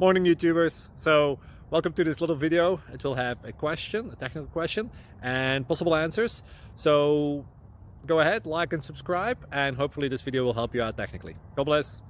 Morning YouTubers. So welcome to this little video. It will have a question, a technical question, and possible answers. So go ahead, like and subscribe, and hopefully this video will help you out technically. God bless.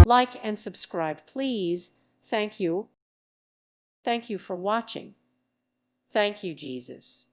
Like and subscribe, please. Thank you. Thank you for watching. Thank you, Jesus.